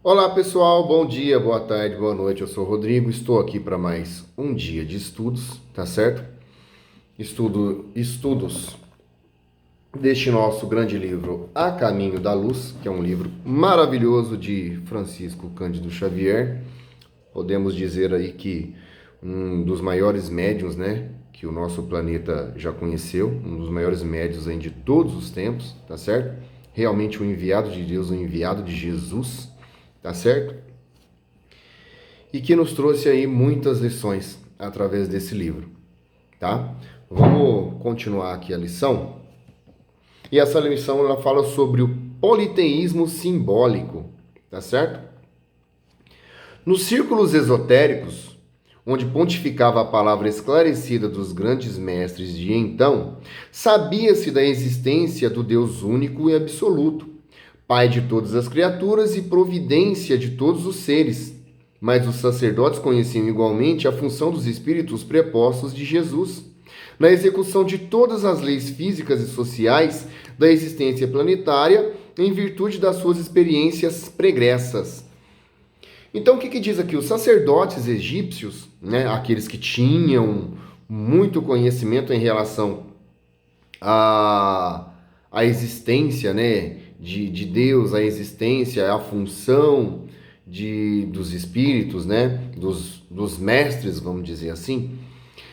Olá pessoal, bom dia, boa tarde, boa noite. Eu sou o Rodrigo, estou aqui para mais um dia de estudos, tá certo? Estudos deste nosso grande livro A Caminho da Luz, que é um livro maravilhoso de Francisco Cândido Xavier. Podemos dizer aí que um dos maiores médiuns, né, que o nosso planeta já conheceu, um dos maiores médiuns aí de todos os tempos, tá certo? Realmente o enviado de Deus, o enviado de Jesus, tá certo? E que nos trouxe aí muitas lições através desse livro, tá? Vamos continuar aqui a lição. E essa lição ela fala sobre o politeísmo simbólico, tá certo? Nos círculos esotéricos, onde pontificava a palavra esclarecida dos grandes mestres de então, sabia-se da existência do Deus único e absoluto, Pai de todas as criaturas e providência de todos os seres. Mas os sacerdotes conheciam igualmente a função dos espíritos prepostos de Jesus, na execução de todas as leis físicas e sociais da existência planetária, em virtude das suas experiências pregressas. Então, o que diz aqui? Os sacerdotes egípcios, né, aqueles que tinham muito conhecimento em relação à existência, né, de Deus, a existência, a função dos espíritos, né, dos mestres, vamos dizer assim,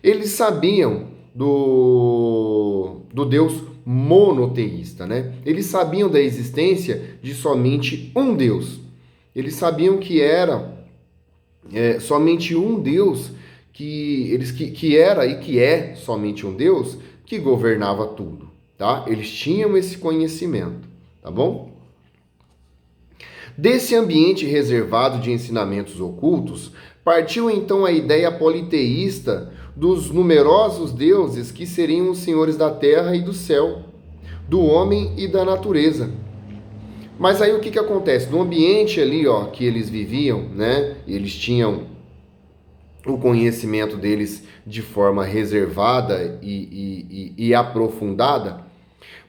eles sabiam do Deus monoteísta, né? Eles sabiam da existência de somente um Deus. Eles sabiam que era somente um Deus que era e que é somente um Deus que governava tudo, tá? Eles tinham esse conhecimento, tá bom? Desse ambiente reservado de ensinamentos ocultos, partiu então a ideia politeísta dos numerosos deuses que seriam os senhores da terra e do céu, do homem e da natureza. Mas aí o que acontece? No ambiente ali, ó, que eles viviam, né? Eles tinham o conhecimento deles de forma reservada e aprofundada,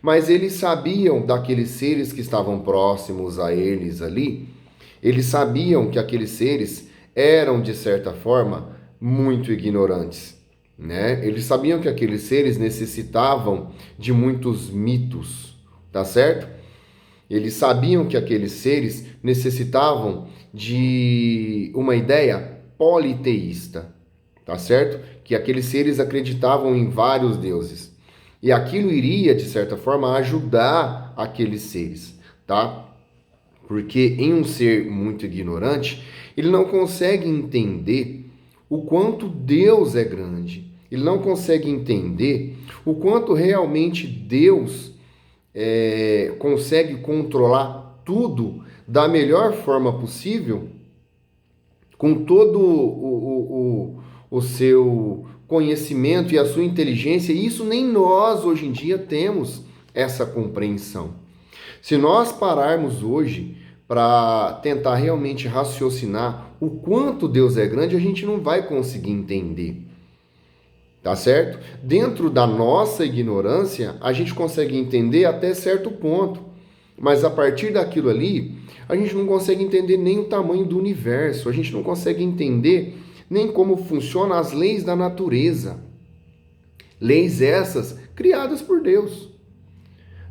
mas eles sabiam daqueles seres que estavam próximos a eles ali, eles sabiam que aqueles seres eram, de certa forma, muito ignorantes, né? Eles sabiam que aqueles seres necessitavam de muitos mitos, tá certo? Eles sabiam que aqueles seres necessitavam de uma ideia politeísta, tá certo? Que aqueles seres acreditavam em vários deuses. E aquilo iria, de certa forma, ajudar aqueles seres, tá? Porque em um ser muito ignorante, ele não consegue entender o quanto Deus é grande. Ele não consegue entender o quanto realmente Deus consegue controlar tudo da melhor forma possível, com todo o seu conhecimento e a sua inteligência, e isso nem nós hoje em dia temos essa compreensão. Se nós pararmos hoje para tentar realmente raciocinar o quanto Deus é grande, a gente não vai conseguir entender. Tá certo? Dentro da nossa ignorância, a gente consegue entender até certo ponto, mas a partir daquilo ali, a gente não consegue entender nem o tamanho do universo, a gente não consegue entender nem como funcionam as leis da natureza. Leis essas criadas por Deus.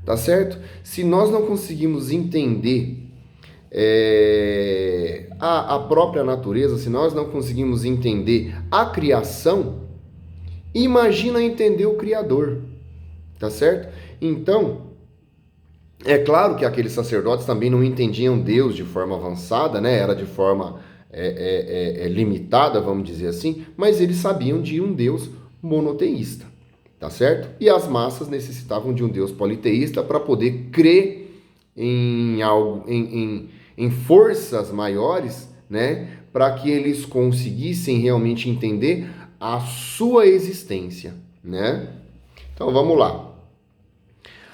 Tá certo? Se nós não conseguimos entender a própria natureza, se nós não conseguimos entender a criação, imagina entender o Criador, tá certo? Então, é claro que aqueles sacerdotes também não entendiam Deus de forma avançada, né? Era de forma limitada, vamos dizer assim, mas eles sabiam de um Deus monoteísta, tá certo? E as massas necessitavam de um Deus politeísta para poder crer em algo, em forças maiores, né? Para que eles conseguissem realmente entender a sua existência, né? Então vamos lá.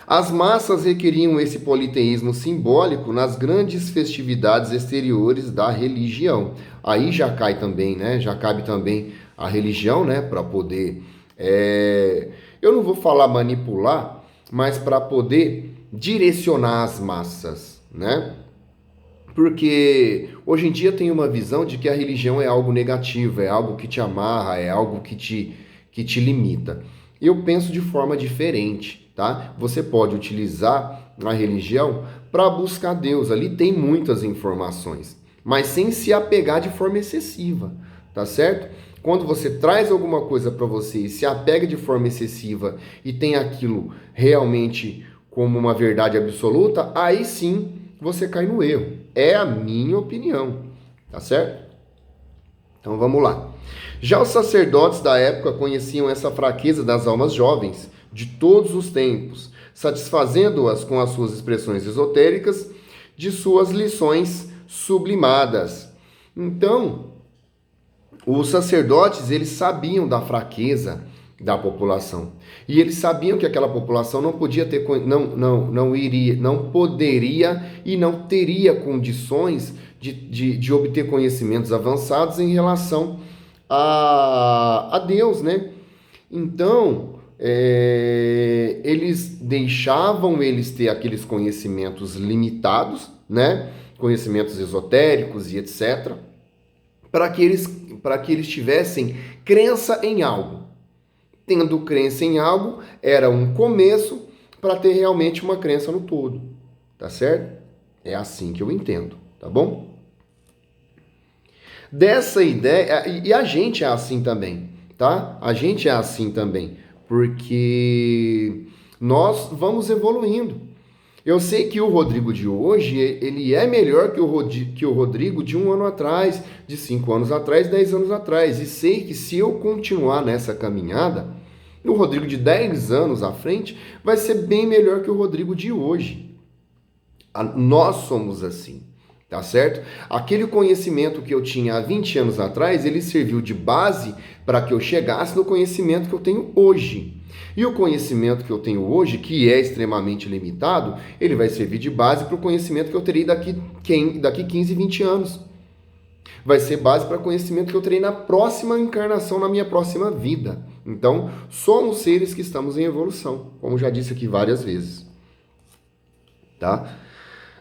As massas requeriam esse politeísmo simbólico nas grandes festividades exteriores da religião. Aí já cai também, né? Já cabe também a religião, né? Para poder, eu não vou falar manipular, mas para poder direcionar as massas, né? Porque hoje em dia tem uma visão de que a religião é algo negativo, é algo que te amarra, é algo que te limita. Eu penso de forma diferente, tá? Você pode utilizar a religião para buscar Deus. Ali tem muitas informações, mas sem se apegar de forma excessiva, tá certo? Quando você traz alguma coisa para você e se apega de forma excessiva e tem aquilo realmente como uma verdade absoluta, aí sim você cai no erro. É a minha opinião, tá certo? Então vamos lá. Já os sacerdotes da época conheciam essa fraqueza das almas jovens de todos os tempos, satisfazendo-as com as suas expressões esotéricas de suas lições sublimadas. Então, os sacerdotes, eles sabiam da fraqueza da população. E eles sabiam que aquela população não podia ter, não poderia e não teria condições de obter conhecimentos avançados em relação a Deus, né? Então, eles deixavam eles ter aqueles conhecimentos limitados, né? Conhecimentos esotéricos e etc., para que eles tivessem crença em algo. Tendo crença em algo, era um começo para ter realmente uma crença no todo. Tá certo? É assim que eu entendo, tá bom? Dessa ideia, e a gente é assim também, tá? A gente é assim também, porque nós vamos evoluindo. Eu sei que o Rodrigo de hoje, ele é melhor que o Rodrigo de 1 ano atrás, de 5 anos atrás, 10 anos atrás. E sei que se eu continuar nessa caminhada, o Rodrigo de 10 anos à frente vai ser bem melhor que o Rodrigo de hoje. Nós somos assim, tá certo? Aquele conhecimento que eu tinha há 20 anos atrás, ele serviu de base para que eu chegasse no conhecimento que eu tenho hoje. E o conhecimento que eu tenho hoje, que é extremamente limitado, ele vai servir de base para o conhecimento que eu terei daqui 15, 20 anos. Vai ser base para o conhecimento que eu terei na próxima encarnação, na minha próxima vida. Então, somos seres que estamos em evolução, como já disse aqui várias vezes. Tá?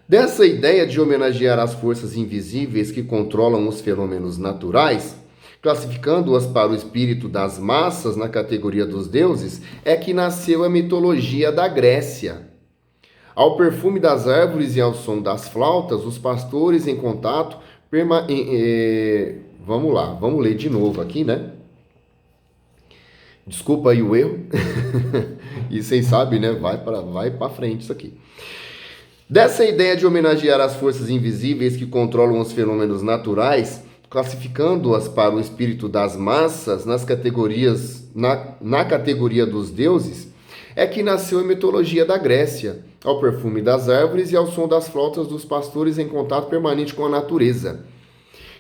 Dessa ideia de homenagear as forças invisíveis que controlam os fenômenos naturais, classificando-as para o espírito das massas na categoria dos deuses, é que nasceu a mitologia da Grécia. Ao perfume das árvores e ao som das flautas, os pastores em contato vamos lá, vamos ler de novo aqui, né? Desculpa aí o erro. E vocês sabem, né? Vai para frente isso aqui. Dessa ideia de homenagear as forças invisíveis que controlam os fenômenos naturais, classificando-as para o espírito das massas nas categorias, na categoria dos deuses, é que nasceu a mitologia da Grécia, ao perfume das árvores e ao som das flautas dos pastores em contato permanente com a natureza.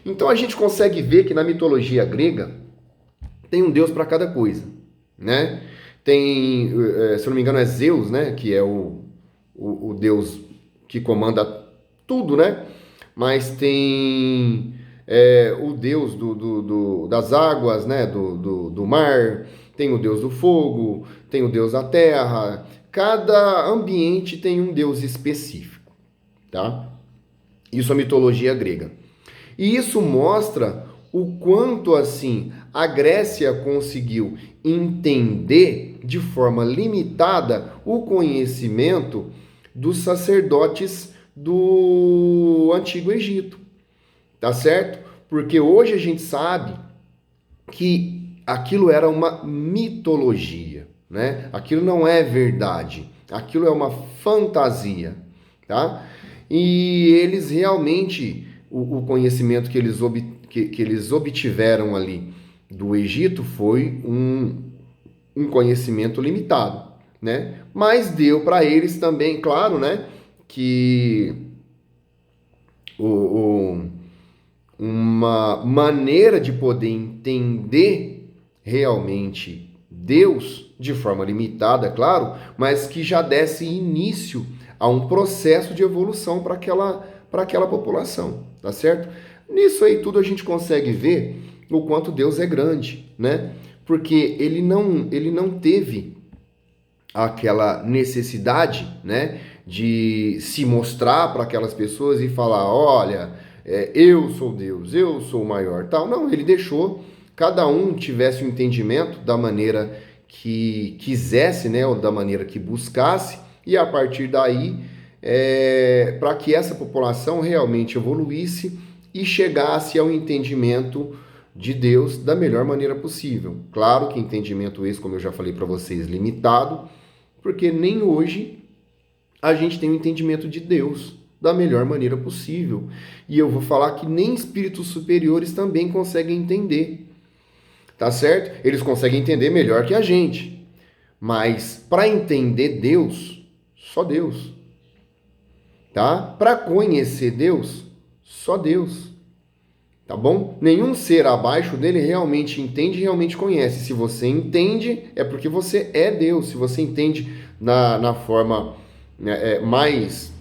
Então a gente consegue ver que na mitologia grega tem um deus para cada coisa, né? Tem, se eu não me engano, é Zeus, né? Que é o deus que comanda tudo, né? Mas tem o deus das águas, né? Do mar, tem o deus do fogo, tem o deus da terra. Cada ambiente tem um deus específico, tá? Isso é a mitologia grega. E isso mostra o quanto, assim, a Grécia conseguiu entender de forma limitada o conhecimento dos sacerdotes do Antigo Egito, tá certo? Porque hoje a gente sabe que aquilo era uma mitologia, né? Aquilo não é verdade, aquilo é uma fantasia, tá? E eles realmente, o conhecimento que eles obtiveram ali do Egito foi um conhecimento limitado, né? Mas deu para eles também, claro, né? Que uma maneira de poder entender realmente Deus de forma limitada, claro, mas que já desse início a um processo de evolução para aquela população, tá certo? Nisso aí tudo a gente consegue ver o quanto Deus é grande, né? Porque ele não teve aquela necessidade, né, de se mostrar para aquelas pessoas e falar, olha, eu sou Deus, eu sou o maior, tal. Não, ele deixou cada um tivesse o entendimento da maneira que quisesse, né, ou da maneira que buscasse, e a partir daí, para que essa população realmente evoluísse e chegasse ao entendimento de Deus da melhor maneira possível. Claro que entendimento esse, como eu já falei para vocês, limitado, porque nem hoje a gente tem o entendimento de Deus da melhor maneira possível. E eu vou falar que nem espíritos superiores também conseguem entender. Tá certo? Eles conseguem entender melhor que a gente. Mas para entender Deus, só Deus. Tá? Para conhecer Deus, só Deus. Tá bom? Nenhum ser abaixo dele realmente entende e realmente conhece. Se você entende, é porque você é Deus. Se você entende na forma mais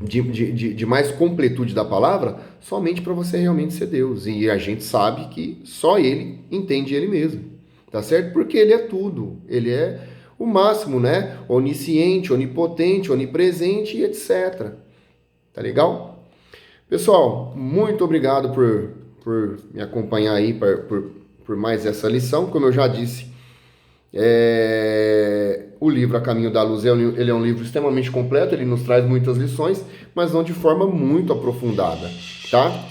de mais completude da palavra, somente para você realmente ser Deus. E a gente sabe que só Ele entende Ele mesmo. Tá certo? Porque Ele é tudo. Ele é o máximo, né? Onisciente, onipotente, onipresente e etc. Tá legal? Pessoal, muito obrigado por me acompanhar aí por mais essa lição. Como eu já disse, o livro A Caminho da Luz ele é um livro extremamente completo, ele nos traz muitas lições, mas não de forma muito aprofundada, tá?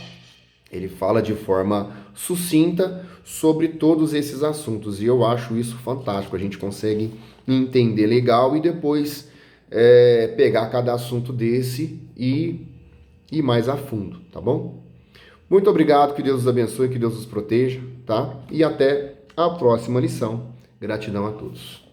Ele fala de forma sucinta sobre todos esses assuntos e eu acho isso fantástico. A gente consegue entender legal e depois pegar cada assunto desse e ir mais a fundo, tá bom? Muito obrigado, que Deus os abençoe, que Deus os proteja, tá? E até a próxima lição. Gratidão a todos.